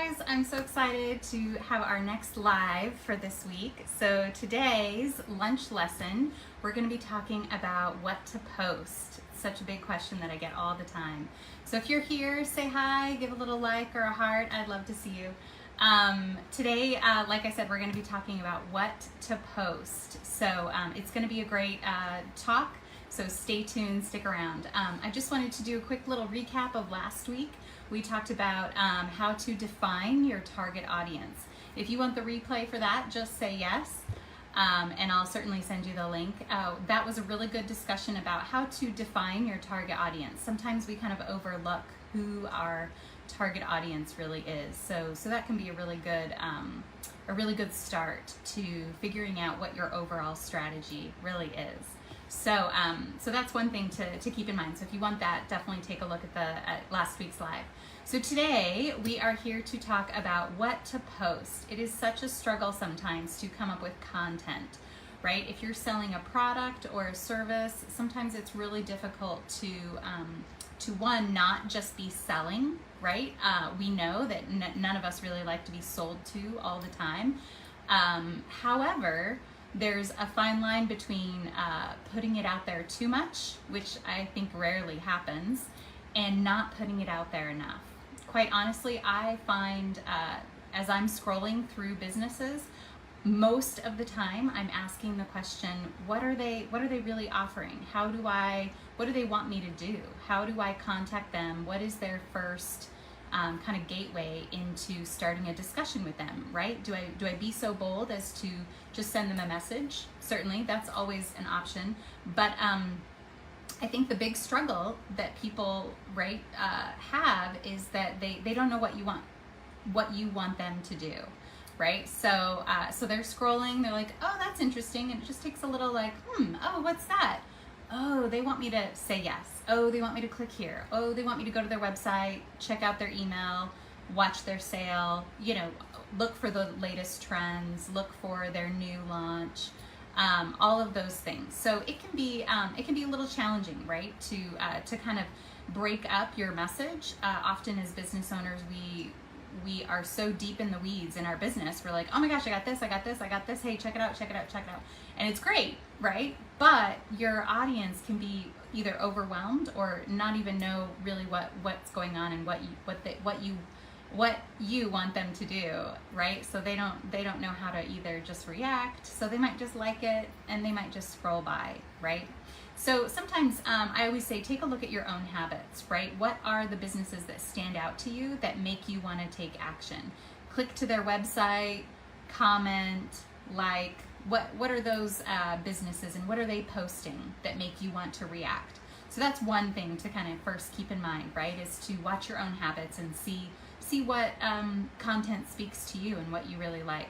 guys, I'm so excited to have our next live for this week. So today's lunch lesson, we're going to be talking about what to post. It's such a big question that I get all the time. So if you're here, say hi, give a little like or a heart. I'd love to see you. Today, like I said, we're going to be talking about what to post. So it's going to be a great talk. So stay tuned, stick around. I just wanted to do a quick little recap of last week. We talked about how to define your target audience. If you want the replay for that, just say yes, and I'll certainly send you the link. That was a really good discussion about how to define your target audience. Sometimes we kind of overlook who our target audience really is. So that can be a really good start to figuring out what your overall strategy really is. So that's one thing to keep in mind. So if you want that, definitely take a look at last week's live. So today we are here to talk about what to post. It is such a struggle sometimes to come up with content, right? If you're selling a product or a service, sometimes it's really difficult to one, not just be selling, right? We know that none of us really like to be sold to all the time. However, there's a fine line between putting it out there too much, which I think rarely happens, and not putting it out there enough. Quite honestly, I find as I'm scrolling through businesses, most of the time I'm asking the question, what are they really offering? What do they want me to do? How do I contact them? What is their first kind of gateway into starting a discussion with them, right? Do I be so bold as to just send them a message? Certainly, that's always an option. But I think the big struggle that people, right, have is that they don't know what you want them to do, right? So they're scrolling, they're like, oh, that's interesting, and it just takes a little like, oh, what's that? Oh, they want me to say yes. Oh, they want me to click here. Oh, they want me to go to their website, check out their email, watch their sale, look for the latest trends, look for their new launch, all of those things. So it can be a little challenging, right, to kind of break up your message. Often as business owners, we are so deep in the weeds in our business. We're like, oh my gosh, I got this. Hey, check it out. And it's great, right? But your audience can be either overwhelmed or not even know really what's going on and what you want them to do, right? So they don't know how to either just react. So they might just like it and they might just scroll by, right? So sometimes I always say, take a look at your own habits, right? What are the businesses that stand out to you that make you want to take action? Click to their website, comment, like, what are those businesses and what are they posting that make you want to react? So that's one thing to kind of first keep in mind, right? Is to watch your own habits and see what content speaks to you and what you really like.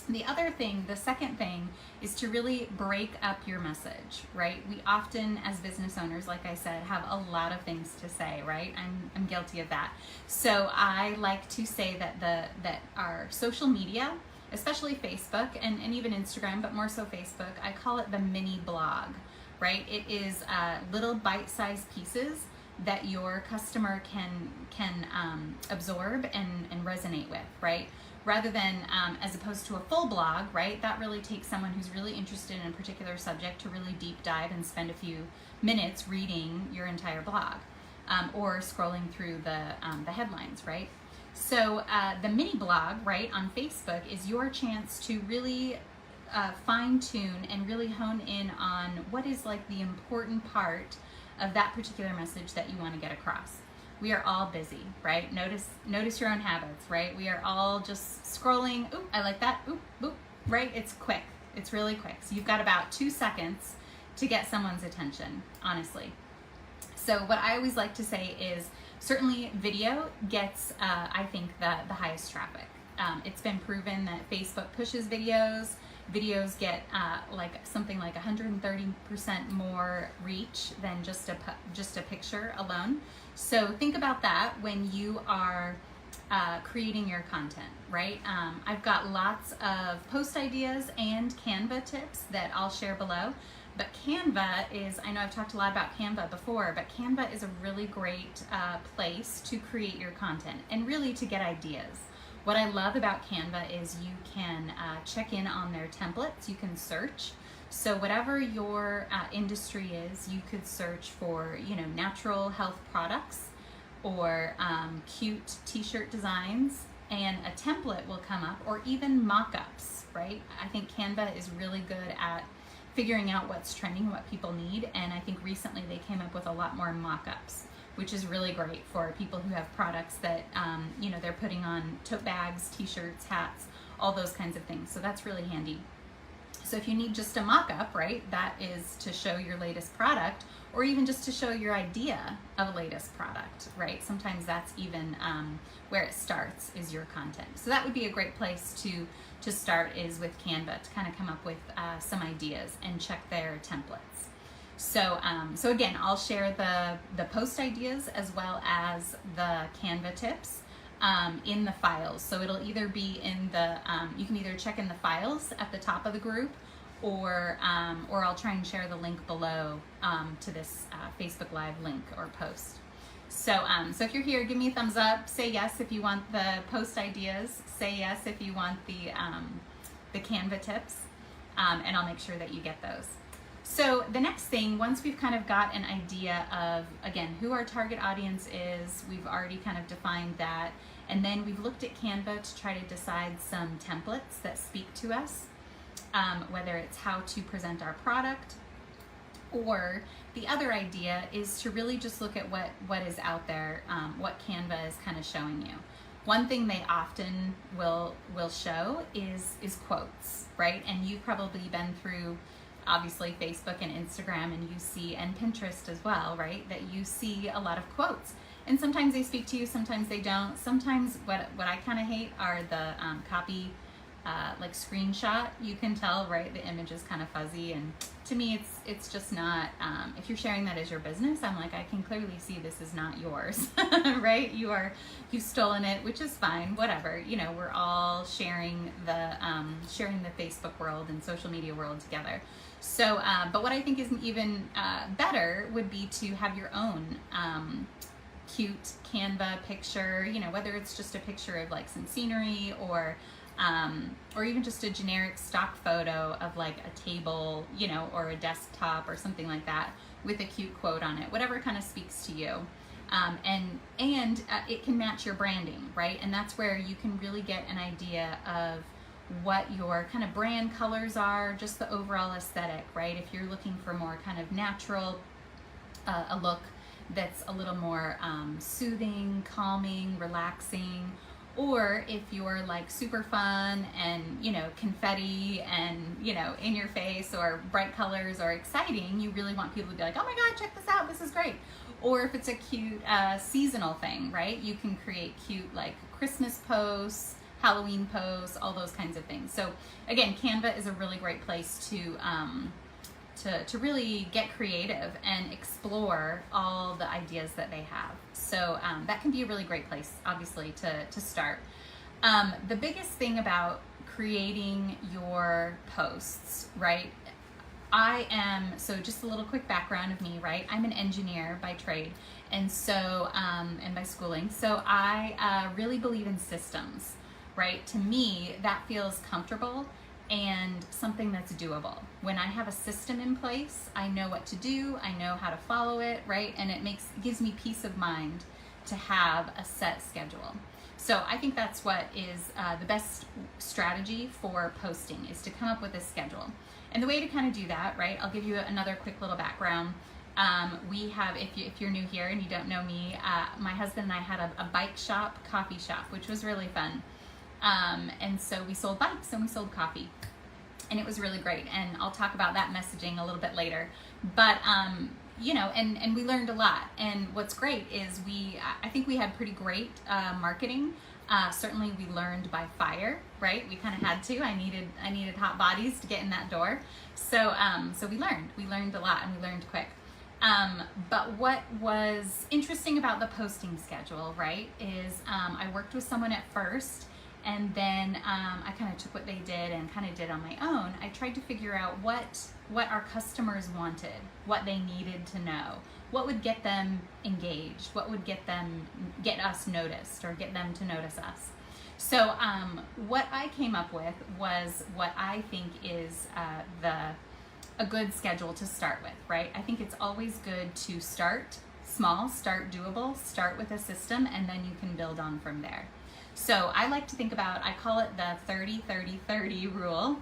The second thing is to really break up your message, right? We often, as business owners, like I said, have a lot of things to say, right? I'm guilty of that. So I like to say that our social media, especially Facebook and even Instagram, but more so Facebook, I call it the mini blog, right? It is little bite-sized pieces that your customer can absorb and resonate with, right? Rather than, as opposed to a full blog, right? That really takes someone who's really interested in a particular subject to really deep dive and spend a few minutes reading your entire blog, or scrolling through the headlines, right? So the mini blog, right, on Facebook is your chance to really fine tune and really hone in on what is like the important part of that particular message that you want to get across. We are all busy, right? Notice your own habits, right? We are all just scrolling. Oop, I like that. Oop, boop, right? It's quick. It's really quick. So you've got about 2 seconds to get someone's attention, honestly. So what I always like to say is certainly video gets, I think, the highest traffic. It's been proven that Facebook pushes videos. Videos get something like 130% more reach than just a picture alone. So think about that when you are creating your content, right? I've got lots of post ideas and Canva tips that I'll share below. But Canva is, I know I've talked a lot about Canva before, but Canva is a really great place to create your content and really to get ideas. What I love about Canva is you can check in on their templates, you can search. So whatever your industry is, you could search for, natural health products or cute t-shirt designs, and a template will come up, or even mock-ups, right? I think Canva is really good at figuring out what's trending, what people need, and I think recently they came up with a lot more mock-ups, which is really great for people who have products that, they're putting on tote bags, t-shirts, hats, all those kinds of things. So that's really handy. So if you need just a mock-up, right, that is to show your latest product, or even just to show your idea of a latest product, right? Sometimes that's even where it starts, is your content. So that would be a great place to start, is with Canva, to kind of come up with some ideas and check their templates. So again, I'll share the post ideas as well as the Canva tips in the files. So it'll either be in the, you can either check in the files at the top of the group, or I'll try and share the link below to this Facebook Live link or post. So if you're here, give me a thumbs up, say yes if you want the post ideas, say yes if you want the Canva tips, and I'll make sure that you get those. So the next thing, once we've kind of got an idea of, again, who our target audience is, we've already kind of defined that, and then we've looked at Canva to try to decide some templates that speak to us, whether it's how to present our product, or the other idea is to really just look at what is out there, what Canva is kind of showing you. One thing they often will show is quotes, right? And you've probably been through, obviously, Facebook and Instagram, and you see, and Pinterest as well, right? That you see a lot of quotes. And sometimes they speak to you, sometimes they don't. Sometimes what I kind of hate are the copy, like screenshot. You can tell, right? The image is kind of fuzzy, and to me, it's just not. If you're sharing that as your business, I'm like, I can clearly see this is not yours, right? You've stolen it, which is fine. Whatever. We're all sharing the Facebook world and social media world together. So, but what I think is even better would be to have your own cute Canva picture, whether it's just a picture of like some scenery, or even just a generic stock photo of like a table, or a desktop or something like that with a cute quote on it, whatever kind of speaks to you. And it can match your branding, right? And that's where you can really get an idea of what your kind of brand colors are, just the overall aesthetic, right? If you're looking for more kind of natural, a look that's a little more soothing, calming, relaxing, or if you're like super fun and, confetti and, in your face, or bright colors, or exciting, you really want people to be like, oh my God, check this out, this is great. Or if it's a cute seasonal thing, right? You can create cute like Christmas posts, Halloween posts, all those kinds of things. So again, Canva is a really great place to really get creative and explore all the ideas that they have. So that can be a really great place, obviously, to start. The biggest thing about creating your posts, right? So just a little quick background of me, right? I'm an engineer by trade, and so, and by schooling. So I really believe in systems, right? To me, that feels comfortable and something that's doable. When I have a system in place, I know what to do, I know how to follow it, right? And it gives me peace of mind to have a set schedule. So I think that's what is the best strategy for posting, is to come up with a schedule. And the way to kind of do that, right, I'll give you another quick little background. We have, if you're new here and you don't know me, my husband and I had a bike shop, coffee shop, which was really fun. And so we sold bikes and we sold coffee, and it was really great. And I'll talk about that messaging a little bit later. But, and we learned a lot. And what's great is I think we had pretty great marketing. Certainly we learned by fire, right? We kind of had to. I needed hot bodies to get in that door. So we learned a lot, and we learned quick. But what was interesting about the posting schedule, right, is I worked with someone at first, And then I kind of took what they did and kind of did on my own. I tried to figure out what our customers wanted, what they needed to know, what would get them engaged, what would get us noticed or get them to notice us. So what I came up with was what I think is a good schedule to start with, right? I think it's always good to start small, start doable, start with a system, and then you can build on from there. So I like to think about, I call it the 30-30-30 rule.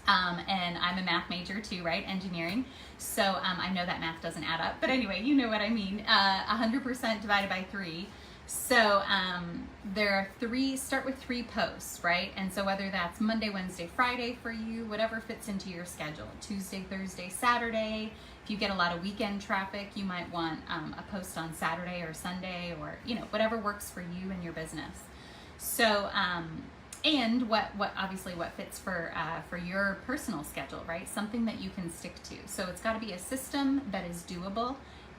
And I'm a math major too, right? Engineering. So I know that math doesn't add up, but anyway, you know what I mean. 100% divided by 3. So there are start with 3 posts, right? And so whether that's Monday, Wednesday, Friday for you, whatever fits into your schedule, Tuesday, Thursday, Saturday. If you get a lot of weekend traffic, you might want a post on Saturday or Sunday, or, you know, whatever works for you and your business. So, and what obviously what fits for your personal schedule, right? Something that you can stick to. So it's got to be a system that is doable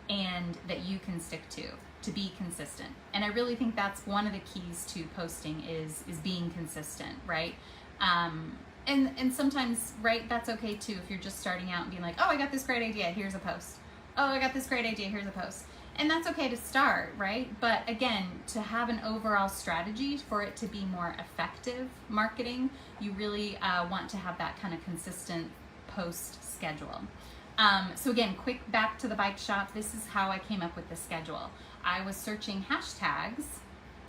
and that you can stick to be consistent. And I really think that's one of the keys to posting is being consistent, right? And sometimes, right, that's okay too if you're just starting out and being like, oh, I got this great idea, here's a post. Oh, I got this great idea, here's a post. And that's okay to start, right? But again, to have an overall strategy for it to be more effective marketing, you really want to have that kind of consistent post schedule. So again, quick back to the bike shop. This is how I came up with the schedule. I was searching hashtags,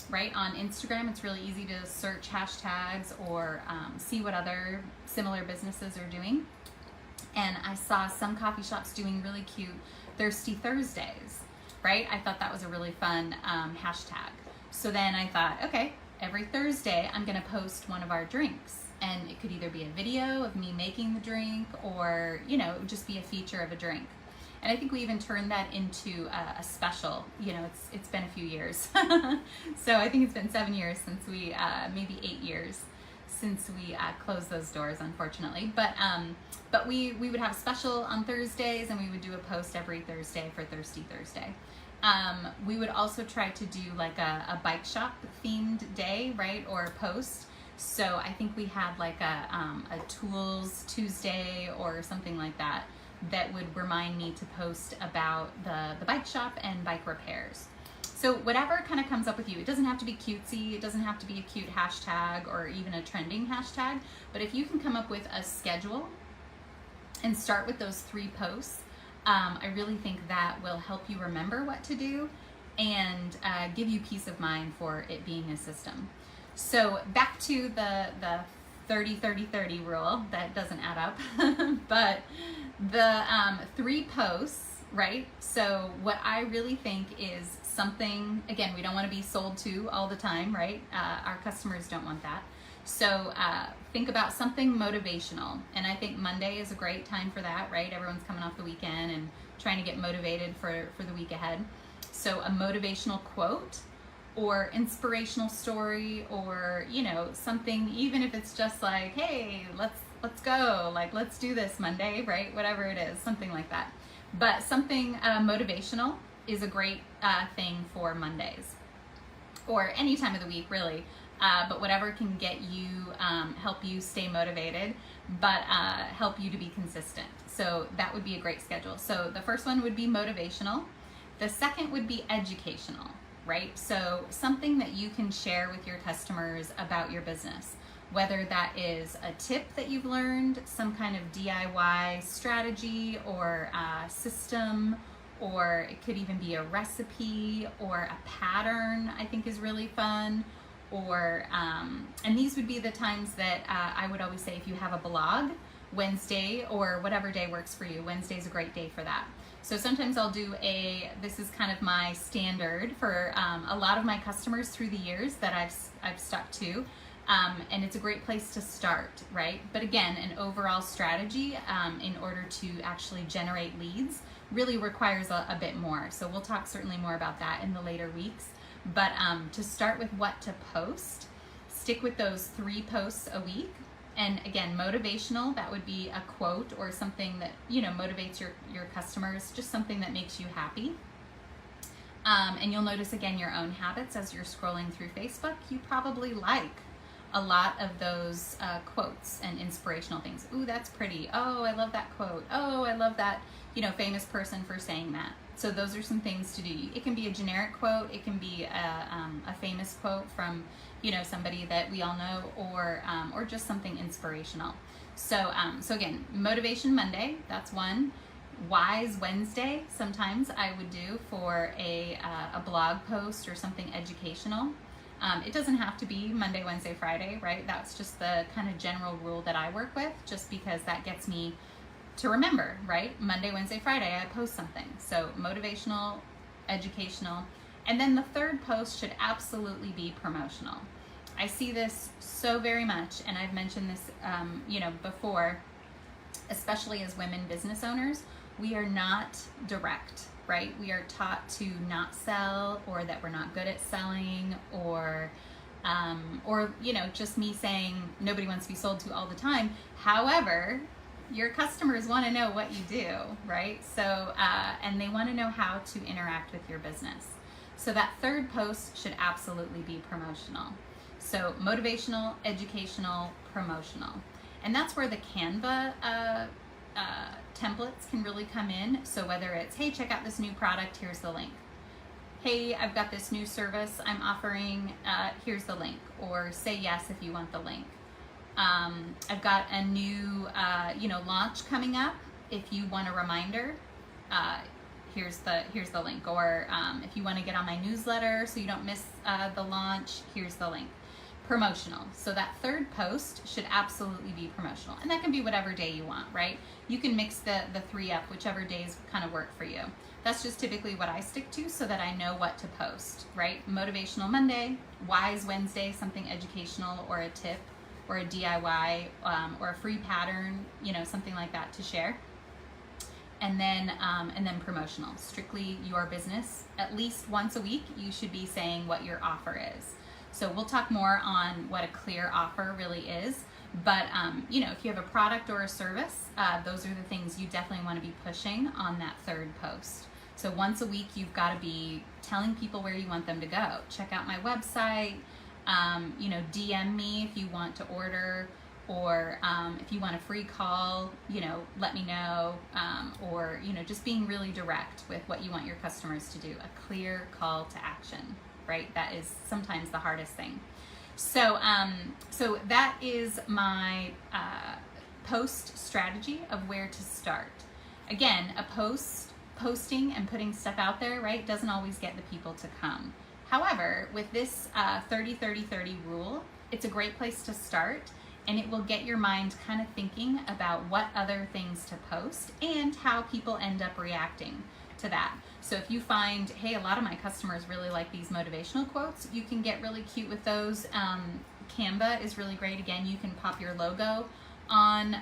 right? On Instagram, it's really easy to search hashtags or see what other similar businesses are doing. And I saw some coffee shops doing really cute Thirsty Thursdays, right? I thought that was a really fun hashtag. So then I thought, okay, every Thursday I'm gonna post one of our drinks. And it could either be a video of me making the drink or, you know, it would just be a feature of a drink. And I think we even turned that into a special. You know, it's been a few years. So I think it's been 7 years since we, maybe 8 years since we closed those doors, unfortunately. But we would have a special on Thursdays, and we would do a post every Thursday for Thirsty Thursday. We would also try to do like a bike shop themed day, right, or a post. So I think we had like a Tools Tuesday or something like that that would remind me to post about the bike shop and bike repairs. So whatever kind of comes up with you, it doesn't have to be cutesy, it doesn't have to be a cute hashtag or even a trending hashtag, but if you can come up with a schedule and start with those 3 posts, I really think that will help you remember what to do and give you peace of mind for it being a system. So back to the 30-30-30 rule, that doesn't add up, but the 3 posts, right? So what I really think is something, again, we don't want to be sold to all the time, right? Our customers don't want that. So think about something motivational. And I think Monday is a great time for that, right? Everyone's coming off the weekend and trying to get motivated for the week ahead. So a motivational quote or inspirational story, or, you know, something, even if it's just like, hey, let's go, like, let's do this Monday, right? Whatever it is, something like that. But something motivational is a great thing for Mondays or any time of the week, really. But whatever can get you, help you stay motivated, but help you to be consistent. So that would be a great schedule. So the first one would be motivational. The second would be educational, right? So something that you can share with your customers about your business, whether that is a tip that you've learned, some kind of DIY strategy or system, or it could even be a recipe or a pattern, I think is really fun. Or, and these would be the times that I would always say, if you have a blog, Wednesday or whatever day works for you, Wednesday's a great day for that. So sometimes I'll do this is kind of my standard for a lot of my customers through the years that I've stuck to. And it's a great place to start, right? But again, an overall strategy in order to actually generate leads really requires a bit more. So we'll talk certainly more about that in the later weeks. But to start with what to post, stick with those 3 posts a week. And again, motivational, that would be a quote or something that, you know, motivates your customers, just something that makes you happy. And you'll notice again your own habits as you're scrolling through Facebook. You probably like a lot of those quotes and inspirational things. Ooh, that's pretty. Oh, I love that quote. Oh, I love that, famous person for saying that. So those are some things to do. It can be a generic quote. It can be a famous quote from, somebody that we all know, or just something inspirational. So again, Motivation Monday, that's one. Wise Wednesday, sometimes I would do for a blog post or something educational. It doesn't have to be Monday, Wednesday, Friday, right? That's just the kind of general rule that I work with, just because that gets me to remember, right? Monday, Wednesday, Friday, I post something. So motivational, educational. And then the third post should absolutely be promotional. I see this so very much, and I've mentioned this, before, especially as women business owners. We are not direct, right? We are taught to not sell, or that we're not good at selling, or just me saying nobody wants to be sold to all the time. However, your customers want to know what you do, right? So, and they want to know how to interact with your business. So that third post should absolutely be promotional. So motivational, educational, promotional. And that's where the Canva templates can really come in. So whether it's, hey, check out this new product, here's the link. Hey, I've got this new service I'm offering, here's the link. Or say yes if you want the link. I've got a new, launch coming up. If you want a reminder, here's the link. Or if you want to get on my newsletter so you don't miss the launch, here's the link. Promotional. So that third post should absolutely be promotional. And that can be whatever day you want, right? You can mix the three up, whichever days kind of work for you. That's just typically what I stick to so that I know what to post, right? Motivational Monday, Wise Wednesday, something educational or a tip or a DIY or a free pattern, something like that to share. And then promotional, strictly your business. At least once a week, you should be saying what your offer is. So we'll talk more on what a clear offer really is. But, if you have a product or a service, those are the things you definitely want to be pushing on that third post. So once a week, you've got to be telling people where you want them to go. Check out my website, DM me if you want to order, or if you want a free call, let me know, or, just being really direct with what you want your customers to do, a clear call to action, right? That is sometimes the hardest thing. So, so that is my post strategy of where to start. Again, posting and putting stuff out there, right, doesn't always get the people to come. However, with this 30-30-30 rule, it's a great place to start, and it will get your mind kind of thinking about what other things to post and how people end up reacting to that. So if you find, hey, a lot of my customers really like these motivational quotes, you can get really cute with those. Canva is really great. Again, you can pop your logo on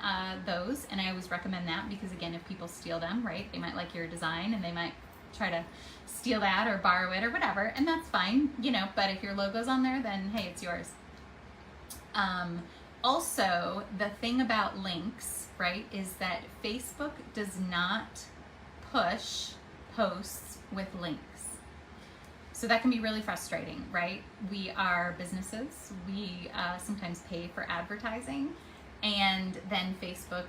those, and I always recommend that because, again, if people steal them, right, they might like your design and they might try to steal that or borrow it or whatever, and that's fine, but if your logo's on there, then hey, it's yours. Also, the thing about links, right, is that Facebook does not push posts with links. So that can be really frustrating, right? We are businesses. We sometimes pay for advertising, and then Facebook,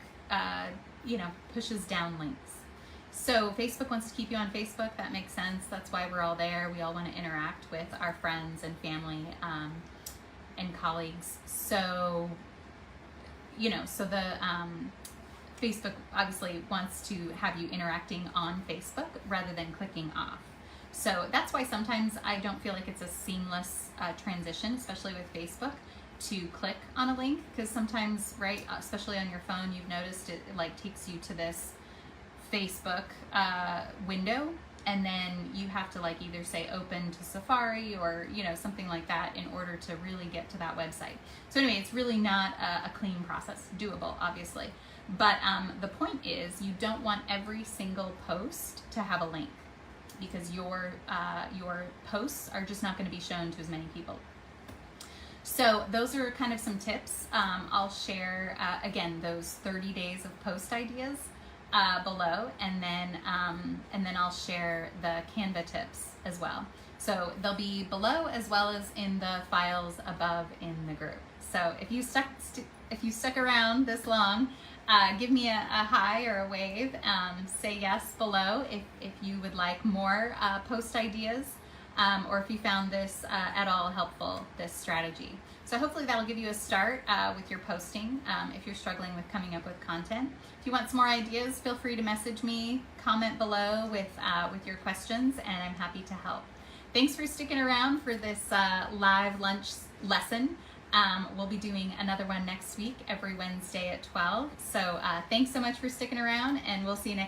pushes down links. So Facebook wants to keep you on Facebook. That makes sense. That's why we're all there. We all want to interact with our friends and family and colleagues. So, so the Facebook obviously wants to have you interacting on Facebook rather than clicking off. So that's why sometimes I don't feel like it's a seamless transition, especially with Facebook, to click on a link, because sometimes, right, especially on your phone, you've noticed it takes you to this Facebook window, and then you have to either say open to Safari or something like that in order to really get to that website. So anyway, it's really not a clean process. Doable, obviously, but the point is you don't want every single post to have a link, because your posts are just not going to be shown to as many people. So those are kind of some tips. I'll share again those 30 days of post ideas below, and then I'll share the Canva tips as well. So they'll be below as well as in the files above in the group. So if you stuck around this long, give me a hi or a wave. Say yes below if you would like more post ideas, or if you found this at all helpful, this strategy. So hopefully that'll give you a start with your posting if you're struggling with coming up with content. If you want some more ideas, feel free to message me, comment below with your questions, and I'm happy to help. Thanks for sticking around for this live lunch lesson. We'll be doing another one next week, every Wednesday at 12. So thanks so much for sticking around, and we'll see you next